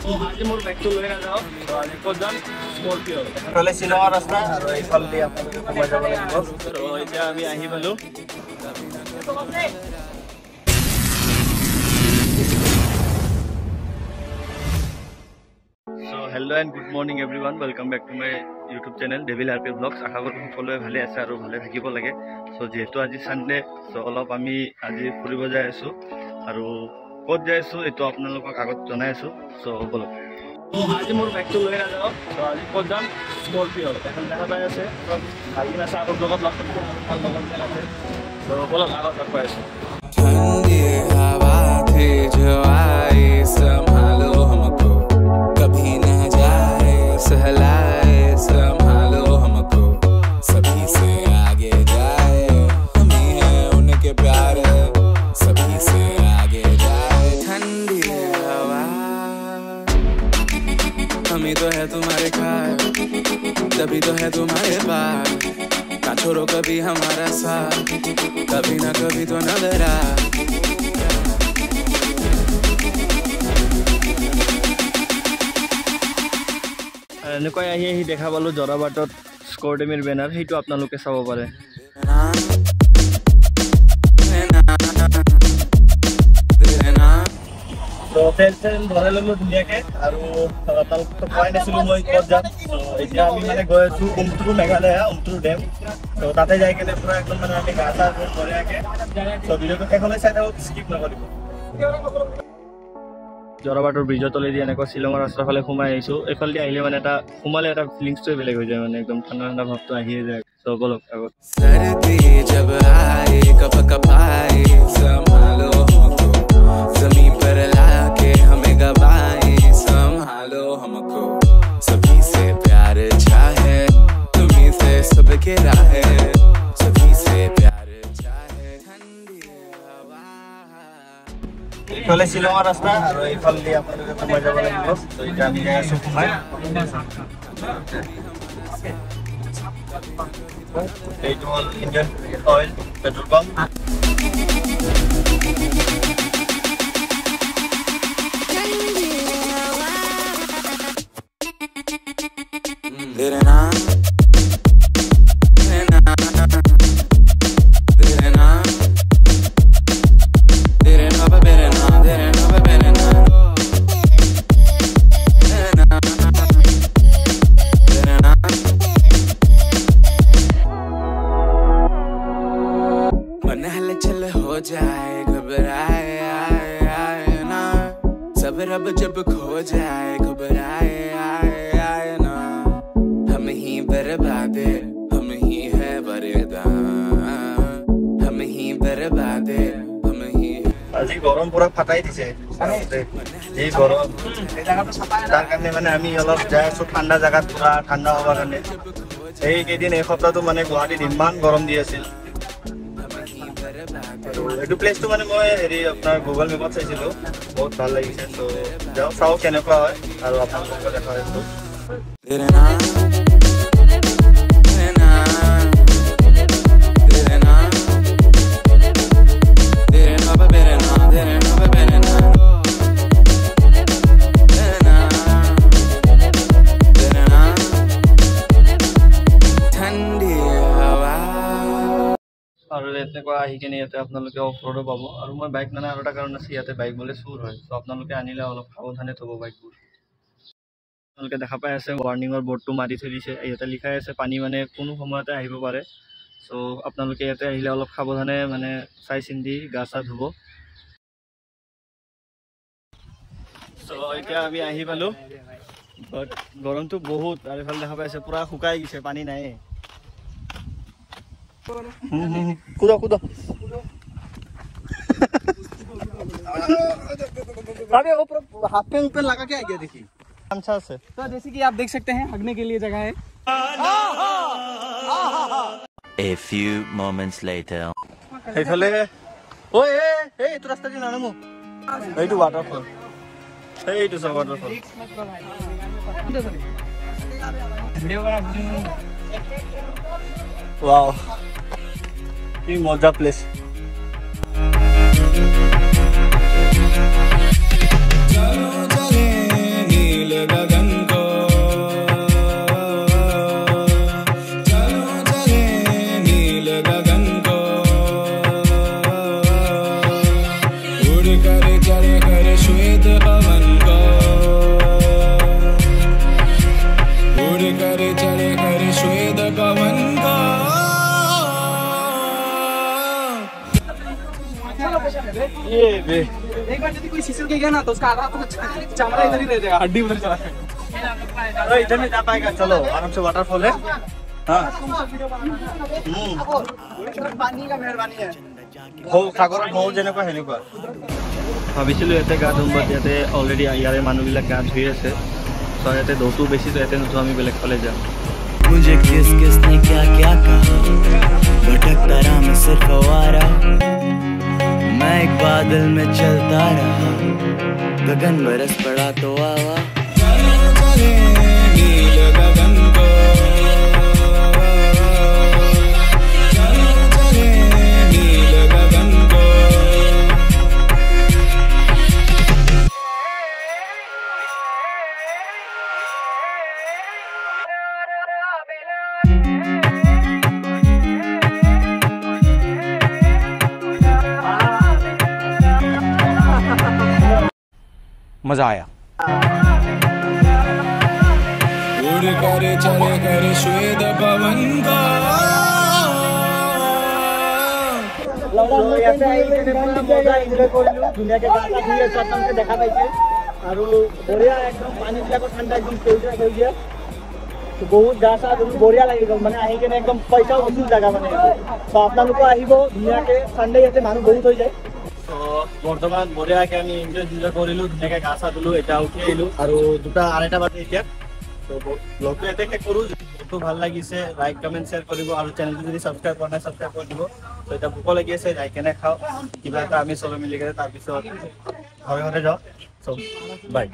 আজি মোৰ বাইকটো লৈ নাযাওঁ আজি ক'ত যাম স্কৰপিঅ এইফালে শ্বিলঙৰ ৰাস্তা আৰু এইফালে আপোনালোকে সোমাই যাব লাগিব এতিয়া আমি আহি পালো So hello and good morning everyone, welcome back to my YouTube channel Devil RP Vlogs. আশা কৰো সকলোৱে ভালে আছে আৰু ভালে থাকিব লাগে। সো যেহেতু আজি সানডে সো অলপ আমি আজি ফুৰিব যাই আছো আৰু ক'ত যাই আছো এটো আপোনালোকক আগত জনাই আছো। সো বলক আজি মোৰ বাইকটো লৈ নাযাওঁ সো আজি ক'ত যাম স্কৰপিঅ এখন দেখা পাই আছে আজি না সাগৰ লগত লগ আছে সো বলক আগত লগ পাই আছো ठंडी हवा थी जो आई संभालो हमको कभी न जाए सहलाए संभालो हमको सभी से आगे जाए हम ही हैं उनके प्यार सभी से आगे जाए ठंडी हवा हम ही तो है तुम्हारे ख्याल तभी तो है तुम्हारे पास ना छोड़ो कभी हमारा साथ कभी ना कभी तो नजर आ এনেকৈ আহি আহি দেখা পালো জৰাবাটত স্কৰটেমিৰ বেনাৰ সেইটো আপোনালোকে চাব পাৰে তেল ভৰাই ললো ধুনীয়াকে আৰু আপোনালোকক কোৱাই নাছিলো মই ক'ত যাম এতিয়া আমি মানে গৈ আছো উমট্ৰু মেঘালয় উমট্ৰু ডেম তো তাতে যাই কেনে পুৰা একদম মানে আমি গা চা ধুনীয়াকে তো ভিডিঅ'টো শেষলৈ চাই থাকক স্কিপ নকৰিব জৰাবাটৰ ব্ৰিজৰ তলেদি এনেকুৱা শ্বিলঙৰ ৰাস্তাৰ ফালে সোমাই আহিছো এইফালে আহিলে মানে এটা সোমালে এটা ফিলিংছটোৱে বেলেগ হৈ যায় মানে একদম ঠাণ্ডা ঠাণ্ডা ভাৱটো আহিয়ে যায় তো বলক আগত सर्दी जब आए कब कब आए संभालो हमको जमीन पर लाके हमें गवाए संभालो हमको सभी से प्यार चाहे तुम्हीं से सबके राहे सभी से प्यार चाहे ठंडी हवा এইফালে শ্বিলঙৰ ৰাস্তা আৰু এইফালে আপোনালোকে সোমাই যাব লাগিব তো এতিয়া আমি যাই আছো সোমাই এইটো হ'ল ইণ্ডিয়ান অইল পেট্ৰল পাম্প तेरे नाम तेरे नाम तेरे नाम तेरे नाम तेरे नाम तेरे नाम तेरे नाम तेरे नाम तेरे नाम मन हलचल हो जाए घबराए आए आए ना सब रब जब खो जाए घबराए आए आए ना हम ही बर्बादे हम ही है वरदान हम ही बर्बादे हम ही আজি গৰম পুৰা ফাটাই দিছে এই গৰম তাৰ কাৰণে মানে আমি অলপ যাই আছো ঠাণ্ডা জায়গাত পুৰা ঠাণ্ডা হবৰ কাৰণে এই কেইদিন এই সপ্তাহটো মানে গুৱাহাটীত ইমান গৰম দি আছিল এইটো প্লেচটো মানে মই হেৰি আপোনাৰ গুগল মেপত চাইছিলো বহুত ভাল লাগিছে তো যাও চাও কেনেকুৱা হয় আৰু আপোনালোকক দেখাই আছো तेरे नाम तेरे नाम तेरे नाम तेरे नाम तेरे नाम तेरे नाम तेरे नाम तेरे नाम तेरे नाम ठंडी हवा আৰু এনেকুৱা আহি কিনে ইয়াতে আপোনালোকে অফ ৰোডো পাব আৰু মই বাইক নানা আৰু এটা কাৰণ আছে ইয়াতে বাইক বোলে চুৰ হয় তো আপোনালোকে আনিলে অলপ সাৱধানে থ'ব বাইকবোৰ আপোনালোকে দেখা পাই আছে ৱাৰ্ণিঙৰ বৰ্ডটো মাৰি থৈ দিছে ইয়াতে লিখাই আছে পানী মানে কোনো সময়তে আহিব পাৰে চ' আপোনালোকে ইয়াতে আহিলে অলপ সাৱধানে মানে চাই চিন্তি গা চা ধুব চ' এতিয়া আমি আহি পালোঁ বাট গৰমটো বহুত আৰু এইফালে দেখা পাই আছে পুৰা শুকাই গৈছে পানী নাই कूदो कूदो अबे ऊपर हाथ पे ऊपर लगा के आ गया देखिए अच्छा से तो जैसे कि आप देख सकते हैं हगने के लिए जगह है A few moments later এইফালে ওই এই তো রাস্তা দি নামো এইটো ওয়াটারফল এইটো সব ওয়াটারফল ওয়াও কি মজা প্লেস चलो चले फिसल के गया ना तो उसका आधा तो चमड़ा इधर ही रह जाएगा, हड्डी उधर चला जाएगा। तो इधर में जा पाएगा, चलो आराम से वाटरफॉल है। हाँ पानी का मेहरबानी है। সাগৰত ঢৌ যেনেকুৱা সেনেকুৱা ভাবিছিলোঁ ইয়াতে গা ধুম, বাট ইয়াতে অলৰেডি ইয়াৰে মানুহবিলাক গা ধুই আছে। চ' ইয়াতে ঢৌটো বেছি, চ' ইয়াতে নুঠো, আমি বেলেগ ফালে যাম। मुझे किस किस ने क्या क्या कहा, भटकता रहा मैं सिर्फ आवारा, मैं एक बादल में चलता रहा, गगन बरस पड़ा तो आवा नील गगन को, नील गगन को। मजा आया। उड़ कर चले कर श्वेत पवन का, ধুনীয়াকৈ গা চা ধুই আছো, আপোনালোকে দেখা পাইছে। আৰু বঢ়িয়া একদম পানীবিলাকো ঠাণ্ডা, একদম সেউজীয়া সেউজীয়া, বহুত গা চা ধুই বঢ়িয়া লাগি গ'ল। মানে আহি কেনে একদম পইচা বস্তুৰ জেগা মানে। ত' আপোনালোকো আহিব ধুনীয়াকৈ, চানডে ইয়াতে মানুহ বহুত হৈ যায়। ত' বৰ্তমান বঢ়িয়াকৈ আমি এনজয় কৰিলোঁ, ধুনীয়াকৈ গা চা ধুলোঁ, এতিয়া উঠি আহিলোঁ আৰু 2:30 বাজে এতিয়া। ত' ব্লগটো ইয়াতে শেষ কৰোঁ। ব্লগটো ভাল লাগিছে লাইক কমেণ্ট শ্বেয়াৰ কৰিব, আৰু চেনেলটো যদি ছাবস্ক্ৰাইব কৰা নাই ছাবস্ক্ৰাইব কৰি দিব। ত' এতিয়া ভোক লাগি আছে, যাই কেনে খাওঁ কিবা এটা আমি চবে মিলি কেনে, তাৰপিছত ঘৰে ঘৰে যাওঁ। চ' বাই।